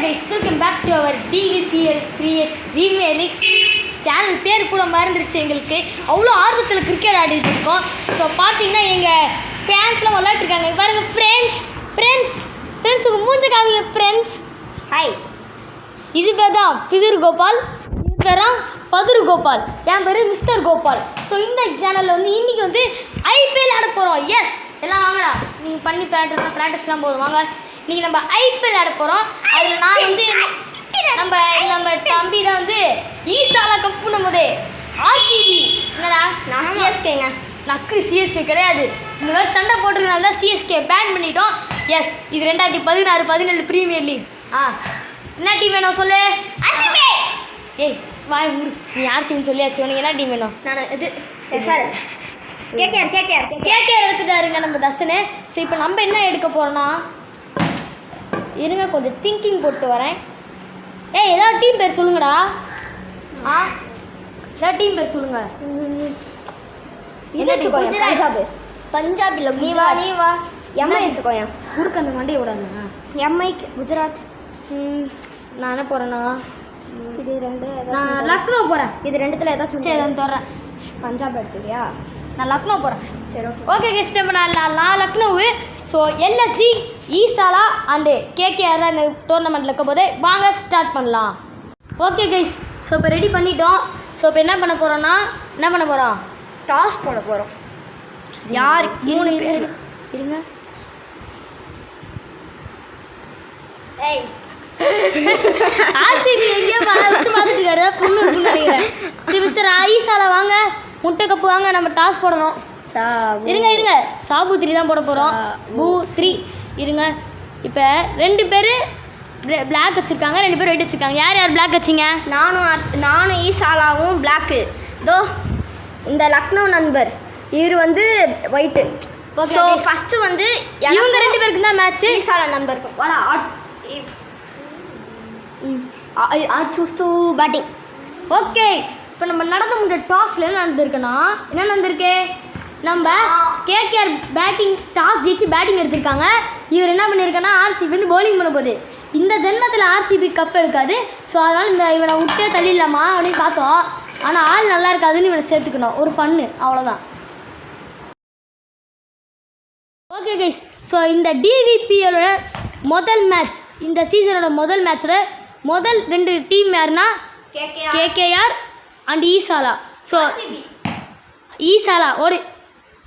guys, welcome back to our DVPL 3x Premier League channel. பேர் கூட மறந்துருச்சு எங்களுக்கு. அவ்வளோ ஆர்வத்தில் கிரிக்கெட் ஆடிட்டு இருக்கோம். ஸோ பார்த்தீங்கன்னா எங்கள் ஃபேன்ஸ்லாம் விளையாட்டுருக்காங்க. பாருங்க ஃப்ரெண்ட்ஸுக்கு மூஞ்ச காமிங்க ஃப்ரெண்ட்ஸ். ஹாய், இது பேர் தான் பிதிர் கோபால், இது பேர் தான் பதுரு கோபால், என் பேர் மிஸ்டர் கோபால். ஸோ இந்த சேனலில் வந்து இன்றைக்கி வந்து ஐபிஎல் ஆட போகிறோம். எஸ், எல்லாம் வாங்கடா, நீங்கள் பண்ணி ப்ராக்டிஸ்லாம் போதும் வாங்க. இன்றைக்கி நம்ம ஐபிஎல் ஆட போகிறோம். அதில் நான் வந்து நம்ம தம்பி தான் வந்து ஈசாலா கப்பு நம்முடைய ஆர்சிபி. என்னடா நான் சிஎஸ்கேங்க. நக்கு சிஎஸ்கே கிடையாது. இந்த மாதிரி சண்டை போட்டுருக்கனால தான் சிஎஸ்கே பேன் பண்ணிட்டோம். எஸ், இது 2016-17 ப்ரீமியர் லீக். என்ன டீம் வேணும் சொல்லு. ஏய் வாய் மூடு, நீ ஆர்சிபின்னு சொல்லியாச்சு. உனக்கு என்ன டீம் வேணும்? நான் இது கேகேஆர் எடுத்துட்டாருங்க நம்ம தர்ஷனு. ஸோ இப்போ நம்ம என்ன எடுக்க போகிறோன்னா, இருங்க கொஞ்சம் திங்கிங் போட்டு வரேன். ஏய் ஏதாவது டீம் பேர் சொல்லுங்கடா. ஏதாவது டீம் பேர் சொல்லுங்க. பஞ்சாப் இல்லை, நீ வா எம்ஐ எடுத்துக்கோயா. குறுக்கு அந்த மண்டையை விடாதுங்க. எம்ஐக்கு குஜராத். நான் என்ன போகிறேன்னா, இது ரெண்டு, நான் லக்னோ போகிறேன். இது ரெண்டுத்தில் ஏதாச்சும் சரி நான் தர்றேன். பஞ்சாப் எடுத்துக்கியா? நான் லக்னோ போகிறேன். சரி ஓகே கெஸ்ட். இப்போ நான் லக்னோவு. ஸோ எல்எஸ்சி, ஈசாலா அண்டு கேகேஆர் தான் இந்த டோர்னமெண்ட்டில் இருக்க போது. வாங்க ஸ்டார்ட் பண்ணலாம். ஓகே கைஸ், ஸோ இப்போ ரெடி பண்ணிட்டோம். ஸோ இப்போ என்ன பண்ண போகிறோம், டாஸ் போட போகிறோம். யார் 3 பேர் இருங்க. ஏய் ஆர்சிபி எங்கேயோ பார்த்துட்டு இருக்காரு. புண்ணு நினைக்கிறேன். சரி மிஸ்டர் ஈசாலா வாங்க, முட்டை கப்பு வாங்க, நம்ம டாஸ் போடணும். இருங்க சாபு 3 தான் போட போகிறோம். பூ 3 இருங்க. இப்போ 2 பேர் பிளாக் வச்சுருக்காங்க, 2 பேர் ஒயிட் வச்சுருக்காங்க. யார் பிளாக் வச்சிங்க? நானும் ஈசாலாவும் பிளாக்கு. இதோ இந்த லக்னோ நண்பர், இவர் வந்து ஒயிட்டு. ஓகே, ஃபஸ்ட்டு வந்து இவங்க 2 பேருக்கு தான் மேட்ச்சு. ஈசாலா நண்பருக்கு வாடா. Choose batting. ஓகே, இப்போ நம்ம நடந்து முடிஞ்ச டாஸில் என்ன நடந்திருக்கு, நம்ம கேகேஆர் பேட்டிங் டாஸ் ஜெயிச்சு பேட்டிங் எடுத்திருக்காங்க. இவர் என்ன பண்ணியிருக்காங்கன்னா, ஆர்சிபி வந்து பவுலிங் பண்ண போகுது. இந்த ஜென்மத்தில் ஆர்சிபி கப் எடுக்காது. ஸோ அதனால் இவனை விட்டே தள்ளிடலாமா அப்படின்னு பார்த்தோம். ஆனால் ஆள் நல்லா இருக்காதுன்னு இவனை சேர்த்துக்கணும். ஒரு பண்ணு, அவ்வளோதான். ஓகே கைஸ், ஸோ இந்த டிவிபியோட முதல் மேட்ச், இந்த சீசனோட முதல் மேட்சோட முதல் 2 டீம் யாருன்னா கேகேஆர் அண்ட் ஈசாலா. ஸோ ஈசாலா ஓடு.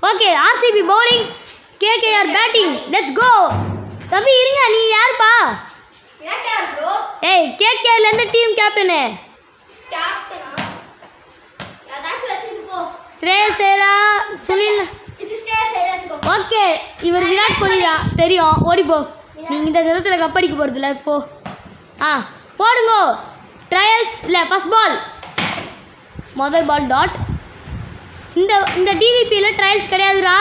Okay, RCB bowling, KKR batting. Let's go. தம்பி இருங்க, நீ யாருப்பா? ஏய் கேகேஆர்ல இருந்து டீம் கேப்டனு ஸ்ரேயஸ் ஐயரா, சுனில். ஓகே, இவர் விராட் கோலி தான் தெரியும். ஓடிப்போ, நீங்கள் இந்த விதத்தில் கப்படிக்க போகிறதில்ல. போ போடுங்க. ட்ரையல்ஸ் இல்லை, ஃபஸ்ட் பால், முதல் பால் டாட். இந்த டிவிபியில் ட்ரையல்ஸ் கிடையாதுடா.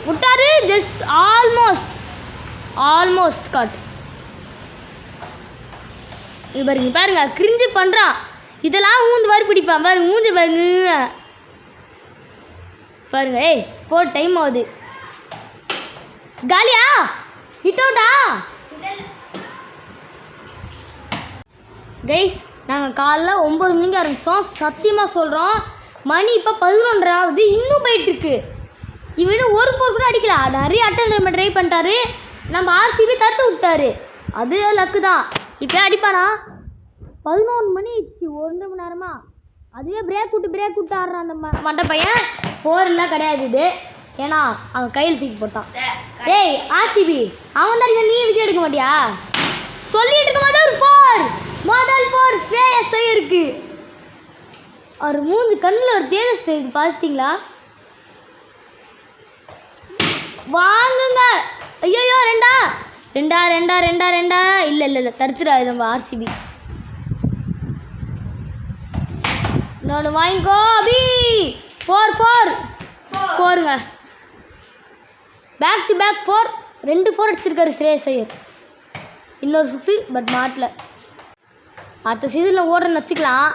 விட்டாரு, ஜஸ்ட் ஆல்மோஸ்ட் கட். இது பாருங்க கிரிஞ்சு பண்ணுறான். இதெல்லாம் ஊந்து மாதிரி பிடிப்பான் பாருங்க, மூஞ்சி பாருங்க. ஏய் போ, டைம் ஆகுது. காலியா? ஹிட் அவுட்டா? கைஸ், நாங்கள் காலைல 9 மணிக்கு ஆரம்பித்தோம். சத்தியமாக சொல்கிறோம், மணி இப்போ 11:30 ஆகுது. இன்னும் போயிட்டுருக்கு. இவனு ஒரு போர் கூட அடிக்கல. நிறைய அட்டன் ட்ரை பண்ணிட்டாரு. நம்ம ஆர்சிபி தட்டு விட்டாரு. அது லக்கு தான். இப்போ அடிப்பானா? 11 மணி ஆயிடுச்சு, 1.5 மணி நேரமா. அதுவே பிரேக் விட்டு ஆடுறான் அந்த மண்டை பையன். 4 கிடையாது இது, ஏன்னா அவன் கையில் தூக்கி போட்டான். ஏய் ஆர்சிபி, அவன் தான் நீ விக்கெட் எடுக்க மாட்டியா? சொல்லிட்டு இருக்கும் போது ஒரு 4, முதல் 4 ஸ்ரேயஸ் ஐயருக்கு. அவர் மூஞ்சி கண்ணில் ஒரு தேஜஸ் தெரியுது, பார்த்தீங்களா? வாங்குங்க. ஐயோ ரெண்டா இல்லை தடுத்துடாது நம்ம ஆர்சிபி. இன்னொன்று வாங்கிக்கோ அபி. 4 பேக் டு பேக் 4, 2 4 அடிச்சிருக்காரு ஸ்ரேயஸ் ஐயர். இன்னொரு சுற்று, பட் மாட்டல. அடுத்த சீசனில் ஓடுறன்னு வச்சுக்கலாம்.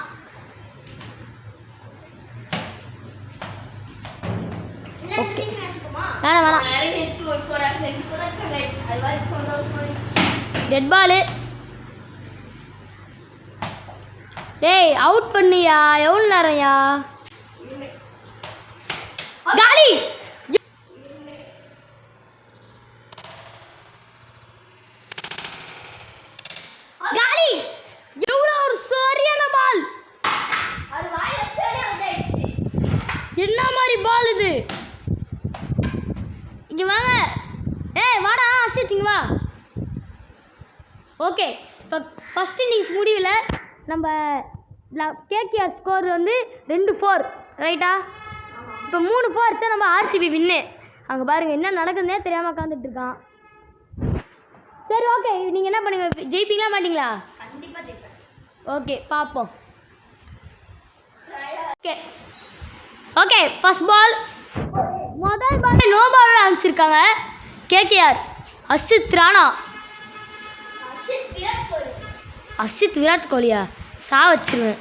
ஓகே வேணாம் டெட் பாலு. டேய் அவுட் பண்ணியா? எவ்வளோ நேரம்யா? காலி. காலி. எவ்வளோ ஒரு சரியான பால். என்ன மாதிரி பால் இது? இங்க வாங்க. ஏய் வாடா அசித் இங்க வா. ஓகே, இப்போ ஃபர்ஸ்ட் இன்னிங்ஸ் முடிவில் நம்ம கேகேஆர் ஸ்கோர் வந்து 2-4 ரைட்டா? இப்போ 3-4 அடிச்சா நம்ம ஆர்சிபி வின்னு. அங்கே பாருங்கள் என்ன நடக்குதுன்னே தெரியாமல் உட்காந்துட்டு இருக்கான். சரி ஓகே, நீங்கள் என்ன பண்ணுங்க, ஜெயிப்பீங்களா மாட்டீங்களா? கண்டிப்பாக ஜெயிப்பேன். ஓகே பார்ப்போம். Okay okay, first ball. முதல் பால் நோ பால் அனுப்பிச்சிருக்காங்க கேகேஆர். அசித் ராணா. அசித் விராட் கோலியா? சா வச்சிருவேன்.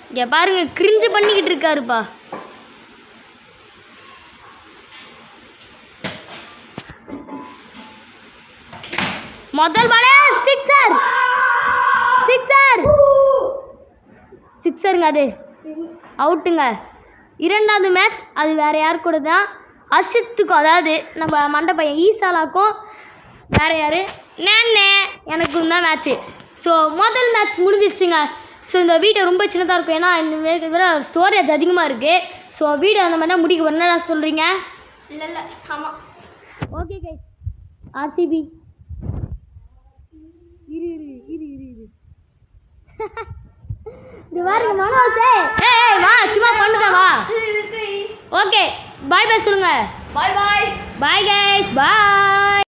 இங்கே பாருங்க கிரிஞ்சு பண்ணிக்கிட்டு இருக்காருப்பா. முதல் பாலே சிக்ஸர். சிக்ஸர். சிக்ஸருங்க, அது அவுட்டுங்க. இரண்டாவது மேட்ச் அது வேறு யார் கூட தான்? அசித்துக்கும், அதாவது நம்ம மண்டை பையன் ஈசாலாக்கும் வேறு யார் நேன்னே எனக்கும் தான் மேட்ச்சு. ஸோ முதல் மேட்ச் முடிஞ்சிடுச்சுங்க. ஸோ இந்த வீடியோ ரொம்ப சின்னதாக இருக்கும், ஏன்னா இந்த ஸ்டோரேஜ் அதிகமாக இருக்குது. ஸோ வீடியோ அந்த மாதிரி தான் முடிக்க வரணும். என்ன சொல்கிறீங்க? இல்லை ஆமாம். Okay guys, RCB. இரு இரு இரு இரு இரு இது பாருங்க மனோஜ். ஏய் வா சும்மா பண்ணுங்க வா. ஓகே பாய் பாய் சொல்லுங்க. Bye bye. பாய் கைஸ் பாய்.